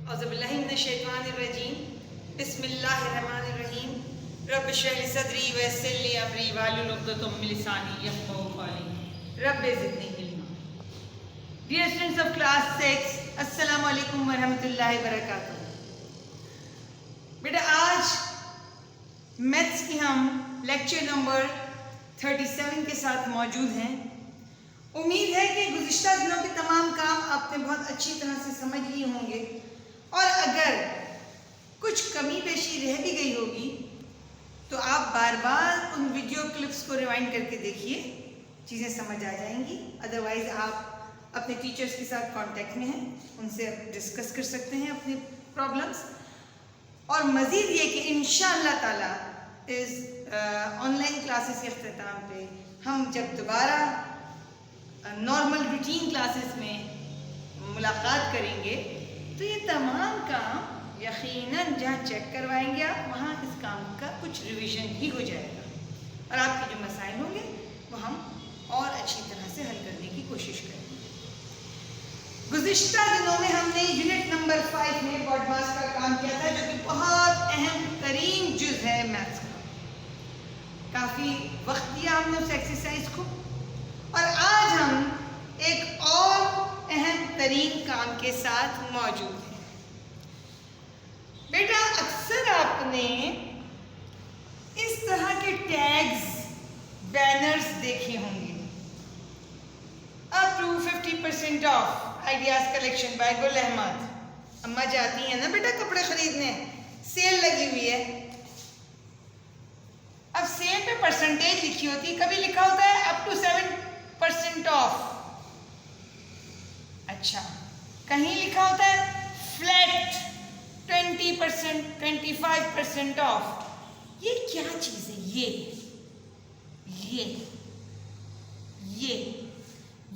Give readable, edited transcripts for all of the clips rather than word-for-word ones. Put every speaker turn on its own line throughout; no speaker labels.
औज़ुबिल्लाहिमिनश्शैतानिर्रजीम बिस्मिल्लाहिर्रहमानिर्रहीम रब्बि इश्रह ली सदरी व यस्सिर ली अमरी वाहलुल उक़दतम मिन लिसानी यफ़क़हू क़ौली rabbi ज़िदनी इल्मा। Dear students of class 6, अस्सलामु अलैकुम व रहमतुल्लाहि व बरकातुहू। बेटा आज मैथ्स की हम लेक्चर नंबर 37 के साथ मौजूद हैं। उम्मीद है कि गुज़िश्ता दिनों के तमाम काम आपने बहुत अच्छी तरह से समझ लिए होंगे और अगर कुछ कमी पेशी रह भी गई होगी तो आप बार बार उन वीडियो क्लिप्स को रिवाइंड करके देखिए, चीज़ें समझ आ जाएंगी। अदरवाइज़ आप अपने टीचर्स के साथ कांटेक्ट में हैं, उनसे आप डिस्कस कर सकते हैं अपने प्रॉब्लम्स। और मज़ीद ये कि इंशाअल्लाह ताला इस ऑनलाइन क्लासेस के अख्तिताम पे हम जब दोबारा नॉर्मल रूटीन क्लासेस में मुलाकात करेंगे तो ये तमाम काम यकीनन जहाँ चेक करवाएंगे आप वहाँ इस काम का कुछ रिवीजन भी हो जाएगा और आपके जो मसाइल होंगे वो हम और अच्छी तरह से हल करने की कोशिश करेंगे। गुज़िश्ता दिनों में हमने यूनिट नंबर 5 में ब्रॉड मास का काम किया था, जो कि बहुत अहम तरीन जुज़ है मैथ्स का। काफ़ी वक्त दिया हमने उस एक्सरसाइज को और आज हम एक और अहम तरीन काम के साथ मौजूद हैं। बेटा अक्सर आपने इस तरह के टैग्स, बैनर्स देखे होंगे। Up to 50% off Ideas collection by Gul Ahmed. अम्मा जाती है ना बेटा कपड़े खरीदने, सेल लगी हुई है। अब सेल पे परसेंटेज लिखी होती है, कभी लिखा होता है अप टू 7% ऑफ। अच्छा, कहीं लिखा होता है फ्लैट 20%, 25% ऑफ। ये क्या चीज़ है?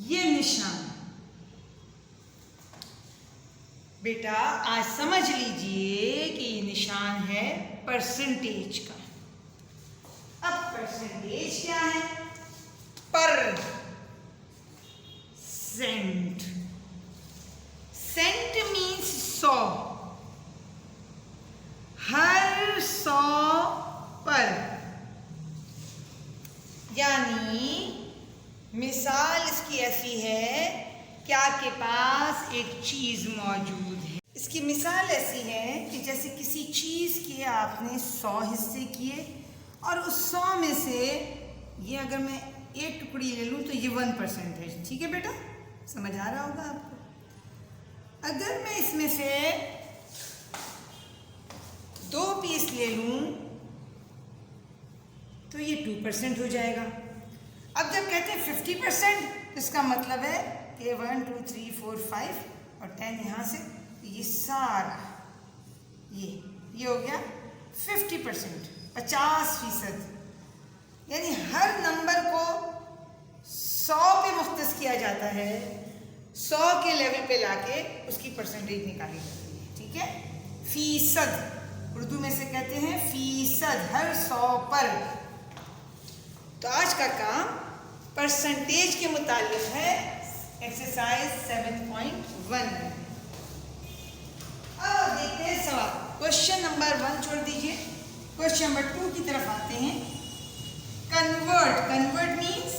ये निशान। बेटा आज समझ लीजिए कि ये निशान है परसेंटेज का। अब परसेंटेज क्या है? परसेंट। Saint means 100। हर 100 पर, यानी मिसाल इसकी ऐसी है कि आपके पास एक चीज़ मौजूद है। इसकी मिसाल ऐसी है कि जैसे किसी चीज़ के आपने 100 हिस्से किए और उस 100 में से ये अगर मैं एक टुकड़ी ले लूँ तो ये 1% है। ठीक है बेटा, समझ आ रहा होगा आपको। अगर मैं इसमें से 2 पीस ले लूँ तो ये 2% हो जाएगा। अब जब कहते हैं 50%, इसका मतलब है कि 1 2 3 4 5 और 10 यहाँ से, ये सारा ये हो गया 50%, 50%। यानी हर नंबर को 100 पे मुख्तस किया जाता है, 100 के लेवल पे लाके उसकी परसेंटेज निकाली जाती है। ठीक है, फीसद उर्दू में से कहते हैं फीसद, हर 100 पर। तो आज का काम परसेंटेज के मुतालिक है, एक्सरसाइज 7.1 में। अब देखते हैं सवाल। क्वेश्चन नंबर 1 छोड़ दीजिए, क्वेश्चन नंबर 2 की तरफ आते हैं। कन्वर्ट मीन्स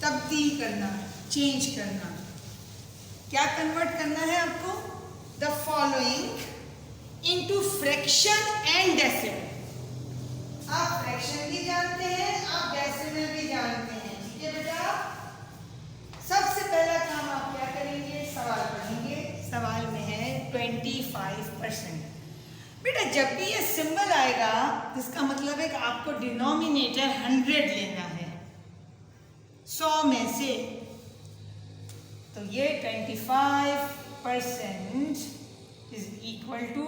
तब्दील करना, चेंज करना। क्या कन्वर्ट करना है आपको? The following into fraction and decimal. आप फ्रैक्शन भी जानते हैं, आप डेसिमल भी जानते हैं। ठीक है बेटा, सबसे पहला काम आप क्या करेंगे? सवाल पढ़ेंगे। सवाल में है 25%। बेटा जब भी ये सिंबल आएगा इसका मतलब है कि आपको डिनोमिनेटर 100 लेना है 100 में से। तो ये 25% इज इक्वल टू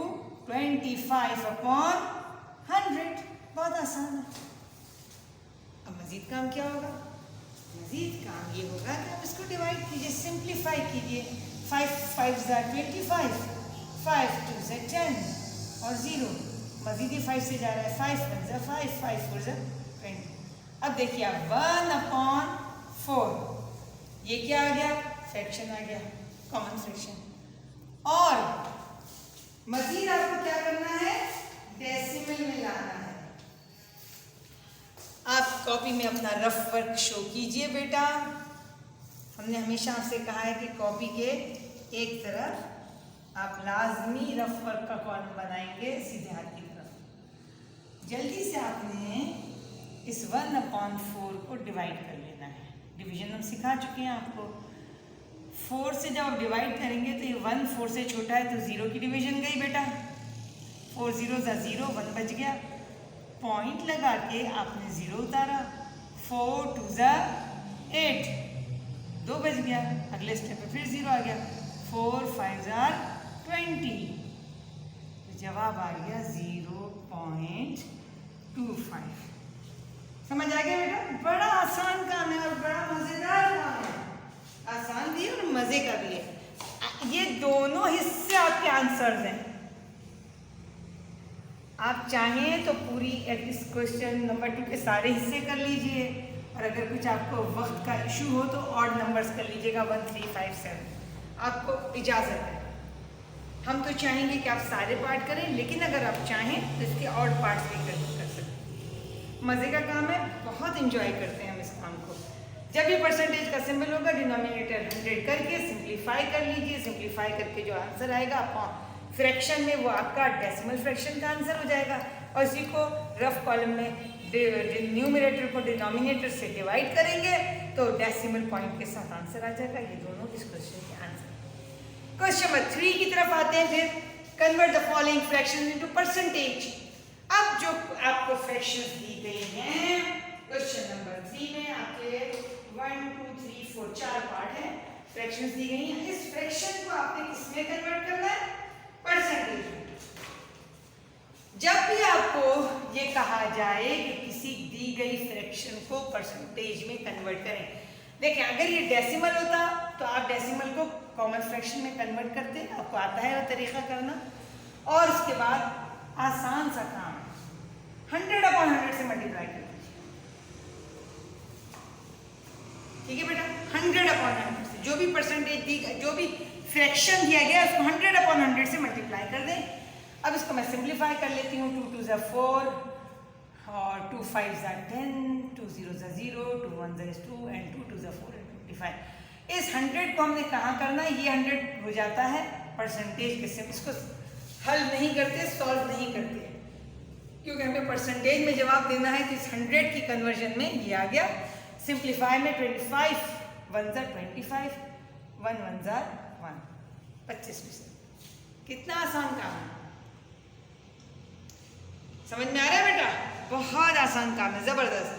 25/100। बहुत आसान है। अब मजीद काम क्या होगा? मजीद काम ये होगा कि आप इसको डिवाइड कीजिए, सिंप्लीफाई कीजिए। 5 5 = 25, 5 2 = 10 और 0। मजीद ये 5 से जा रहा है, 5 1 = 5, 5 4 = 20। अब देखिए आप 1/4, ये क्या आ गया? फ्रैक्शन आ गया, कॉमन फ्रैक्शन। और कॉपी में अपना रफ वर्क शो कीजिए बेटा। हमने हमेशा आपसे कहा है कि कॉपी के एक तरफ आप लाजमी रफ वर्क का कॉलम बनाएंगे सीधे हाथ की तरफ। जल्दी से आपने इस 1/4 को डिवाइड कर लेना है। डिवीजन हम सिखा चुके हैं आपको। 4 से जब आप डिवाइड करेंगे तो ये 1 4 से छोटा है तो 0 की डिवीजन गई बेटा। 4 0 0, 1 बच गया। पॉइंट लगा के आपने 0 उतारा। 4 2 8, 2 बच गया। अगले स्टेप पे फिर 0 आ गया। 4 5 20, तो जवाब आ गया 0.25। समझ आ गया बेटा? बड़ा आसान काम है और बड़ा मजेदार काम है। आसान भी है और मजे का भी है। ये दोनों हिस्से आपके आंसर्स हैं। आप चाहें तो पूरी इस क्वेश्चन नंबर 2 के सारे हिस्से कर लीजिए, और अगर कुछ आपको वक्त का इशू हो तो ऑड नंबर्स कर लीजिएगा 1 3 5 7। आपको इजाज़त है। हम तो चाहेंगे कि आप सारे पार्ट करें, लेकिन अगर आप चाहें तो इसके ऑड पार्ट्स भी कर सकते हैं। मज़े का काम है, बहुत इंजॉय करते हैं हम इस काम को। जब भी परसेंटेज का सिंबल होगा डिनोमिनेटर 100 करके सिंप्लीफाई कर लीजिए। सिंप्लीफाई करके जो आंसर आएगा फ्रैक्शन में वो आपका डेसिमल फ्रैक्शन का आंसर हो जाएगा, और इसी को रफ कॉलम में न्यूमरेटर को डिनोमिनेटर से डिवाइड करेंगे तो डेसिमल पॉइंट के साथ आंसर आ जाएगा। ये दोनों इस क्वेश्चन के आंसर। क्वेश्चन नंबर 3 की तरफ आते हैं। फिर convert the following fractions into percentage. अब जो आपको फ्रैक्शंस दी गई हैं क्वेश्चन नंबर 3 में आपके 1 2 3 4 4 पार्ट है। फ्रैक्शंस दी गई हैं। इस फ्रैक्शन को आपने किसमें कन्वर्ट करना है? परसेंटेज में। जब भी आपको ये कहा जाए कि किसी दी गई फ्रैक्शन को परसेंटेज में कन्वर्ट करें, देखिए अगर ये डेसिमल होता तो आप डेसिमल को कॉमन फ्रैक्शन में कन्वर्ट करते। आपको आता है वो तरीका करना। और उसके बाद आसान सा काम 100/100 से मल्टीप्लाई कर दीजिए। ठीक है बेटा? 100/100 से जो भी परसेंटेज दी, जो भी फ्रैक्शन दिया गया उसको 100/100 से मल्टीप्लाई कर दें। अब इसको मैं सिंप्लीफाई कर लेती हूँ। 2 2 4 और 2 5 10, 2 0 0, 2 1 2 एंड 2 2 4 एंड 25। इस 100 को हमने कहाँ करना है? ये 100 हो जाता है परसेंटेज के सिम। इसको हल नहीं करते, सॉल्व नहीं करते, क्योंकि हमें परसेंटेज में जवाब देना है। तो इस 100 की कन्वर्जन में ये आ गया। सिंप्लीफाई में 25 1 25, 1 1 1, 25%। कितना आसान काम है। समझ में आ रहा है बेटा? बहुत आसान काम है, जबरदस्त।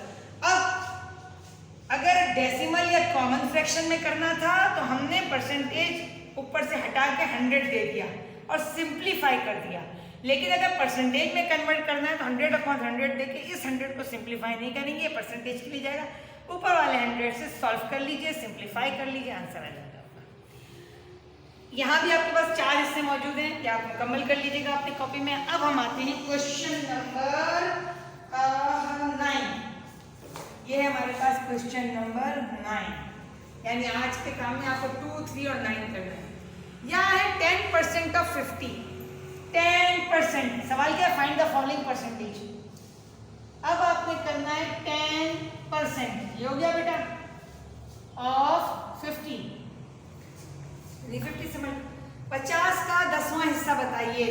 अब अगर डेसिमल या कॉमन फ्रैक्शन में करना था तो हमने परसेंटेज ऊपर से हटा के 100 दे दिया और सिंप्लीफाई कर दिया। लेकिन अगर परसेंटेज में कन्वर्ट करना है तो 100/100 देके इस 100 को सिंप्लीफाई नहीं करेंगे, परसेंटेज के लिए जाएगा। ऊपर वाले 100 से सॉल्व कर लीजिए, सिंप्लीफाई कर लीजिए, आंसर आ जाएगा। यहाँ भी आपके पास 4 हिस्से मौजूद हैं, क्या आप मुकम्मल कर लीजिएगा अपनी कॉपी में। अब हम आते हैं क्वेश्चन नंबर 9। ये है हमारे पास क्वेश्चन नंबर 9, यानी आज के काम में आपको 2 3 और 9 करना है। यहाँ है 10% ऑफ 50। 10%। सवाल क्या है? Find the following percentage. अब आपने करना है 10%। ये हो गया बेटा ऑफ 50। 50 से 50 का 10वां हिस्सा बताइए।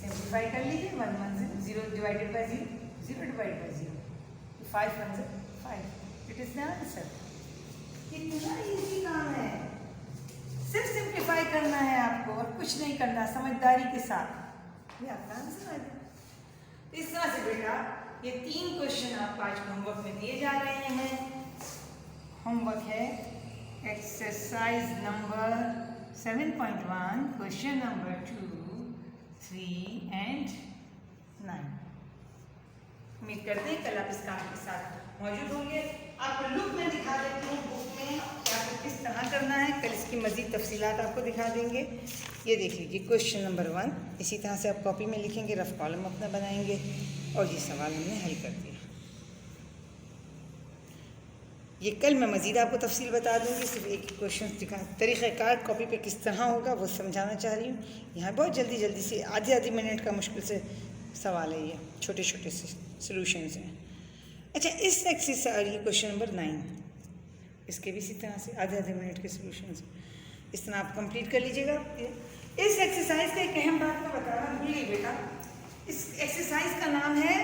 सिंप्लीफाई कर लीजिए। 1 1 0 divided by 0, 0 divided by 0, 5 1 5। It is the answer. कितना इजी काम है। सिर्फ सिंप्लीफाई करना है आपको और कुछ नहीं करना, समझदारी के साथ ये आपका आंसर आ गया। इस तरह से बेटा ये 3 क्वेश्चन आपको आज होमवर्क में दिए जा रहे हैं। होमवर्क है exercise number 7.1, question number 2, 3 and 9। उम्मीद करते हैं कल आप इस काम के साथ मौजूद होंगे। आपको लुक में दिखा देती हूँ बुक में कि आपको किस तरह करना है। कल इसकी मज़ीद तफसीलात आपको दिखा देंगे। ये देख लीजिए क्वेश्चन नंबर 1। इसी तरह से आप कॉपी में लिखेंगे, रफ कॉलम अपना बनाएंगे और ये सवाल हमने हल कर दिया। ये कल मैं मज़ीद आपको तफसील बता दूंगी। सिर्फ एक क्वेश्चन दिखा, तरीक़ाकार कॉपी पे किस तरह होगा वो समझाना चाह रही हूँ। यहाँ बहुत जल्दी से आधे मिनट का मुश्किल से सवाल है। ये छोटे छोटे से सॉल्यूशंस हैं। अच्छा, इस एक्सरसाइज ये क्वेश्चन नंबर 9, इसके भी इसी तरह से आधे आधे मिनट के सोल्यूशन इस तरह आप कंप्लीट कर लीजिएगा। इस एक्सरसाइज का एक अहम बात मैं बताना भूल गई बेटा। इस एक्सरसाइज का नाम है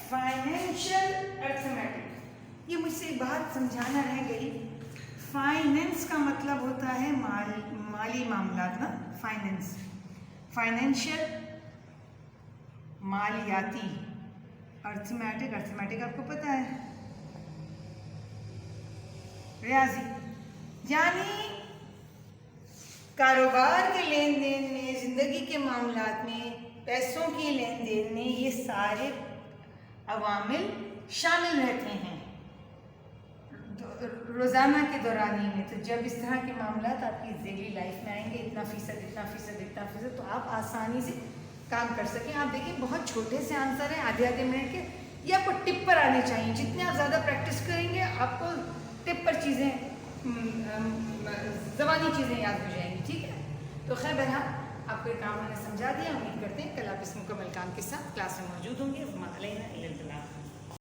फाइनेंशियल अर्थमेटिक। ये मुझसे एक बात समझाना रह गई। फाइनेंस का मतलब होता है माली मामलात ना, फाइनेंस, फाइनेंशियल मालियाती, अर्थमेटिक, अर्थमेटिक आपको पता है रियाजी, यानी कारोबार के लेन देन में, ज़िंदगी के मामलात में, पैसों की लेन देन में ये सारे अवामिल शामिल रहते हैं रोज़ाना के दौरानी में। तो जब इस तरह के मामलात आपकी डेली लाइफ में आएंगे, इतना फ़ीसद, इतना फ़ीसद, इतना फ़ीसद, तो आप आसानी से काम कर सकें। आप देखिए बहुत छोटे से आंसर हैं, आधे आधे मिनट के, ये आपको टिप पर आने चाहिए। जितने आप ज़्यादा प्रैक्टिस करेंगे आपको टिप पर चीज़ें, ज़बानी चीज़ें याद हो जाएंगी। ठीक है, तो खैर बहरहाल आपको ये काम मैंने समझा दिया। उम्मीद करते हैं कल आप इस मुकम्मल काम के साथ क्लास में मौजूद होंगे।